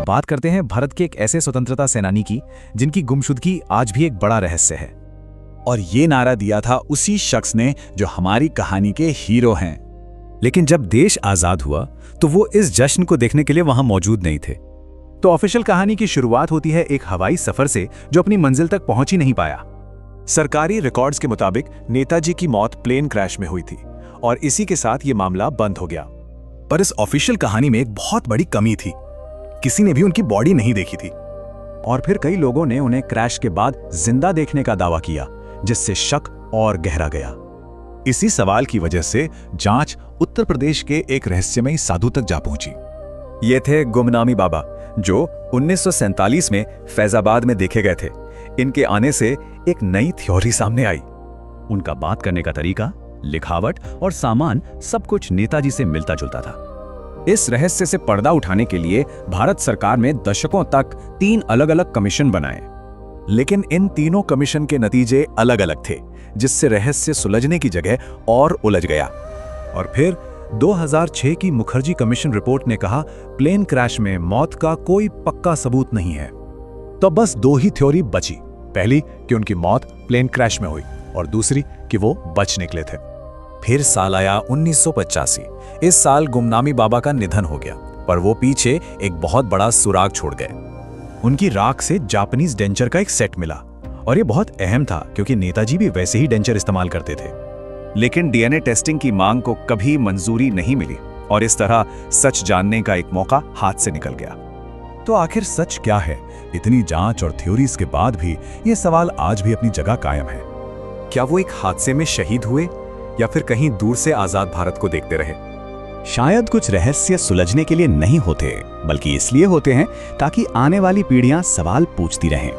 बात करते हैं भारत के एक ऐसे स्वतंत्रता सेनानी की जिनकी गुमशुदगी आज भी एक बड़ा रहस्य है। और ये नारा दिया था उसी शख्स ने जो हमारी कहानी के हीरो हैं। लेकिन जब देश आजाद हुआ तो वो इस जश्न को देखने के लिए वहां मौजूद नहीं थे। तो ऑफिशियल कहानी की शुरुआत होती है एक हवाई सफर से जो अपनी मंजिल तक पहुंच ही नहीं पाया। सरकारी रिकॉर्ड्स के मुताबिक नेताजी की मौत प्लेन क्रैश में हुई थी और इसी के साथ ये मामला बंद हो गया। पर इस ऑफिशियल कहानी में एक बहुत बड़ी कमी थी, किसी ने भी उनकी बॉडी नहीं देखी थी। और फिर कई लोगों ने उन्हें क्रैश के बाद जिंदा देखने का दावा किया, जिससे शक और गहरा गया। इसी सवाल की वजह से जांच उत्तर प्रदेश के एक रहस्यमयी साधु तक जा पहुंची। ये थे गुमनामी बाबा, जो 1947 में फैजाबाद में देखे गए थे। इनके आने से एक नई थ्योरी सामने आई। उनका बात करने का तरीका, लिखावट और सामान सब कुछ नेताजी से मिलता जुलता था। इस रहस्य से पर्दा उठाने के लिए भारत सरकार ने दशकों तक 3 अलग-अलग कमीशन बनाए। लेकिन इन तीनों कमीशन के नतीजे अलग अलग थे, जिससे रहस्य सुलझने की जगह और उलझ गया। और फिर 2006 की मुखर्जी कमीशन रिपोर्ट ने कहा प्लेन क्रैश में मौत का कोई पक्का सबूत नहीं है। तो बस 2 ही थ्योरी बची, पहली कि उनकी मौत प्लेन क्रैश में हुई और दूसरी कि वो बच निकले थे। फिर साल आया 1985। इस साल गुमनामी बाबा का निधन हो गया, पर वो पीछे एक बहुत बड़ा सुराग छोड़ गए। उनकी राख से जापानीज डेंचर का एक सेट मिला और ये बहुत अहम था क्योंकि नेताजी भी वैसे ही डेंचर इस्तेमाल करते थे। लेकिन डीएनए टेस्टिंग की मांग को कभी मंजूरी नहीं मिली और इस तरह सच जानने का एक मौका हाथ से निकल गया। तो आखिर सच क्या है? इतनी जांच और थ्योरीज के बाद भी ये सवाल आज भी अपनी जगह कायम है। क्या वो एक हादसे में शहीद हुए या फिर कहीं दूर से आजाद भारत को देखते रहे? शायद कुछ रहस्य सुलझने के लिए नहीं होते, बल्कि इसलिए होते हैं ताकि आने वाली पीढ़ियां सवाल पूछती रहें।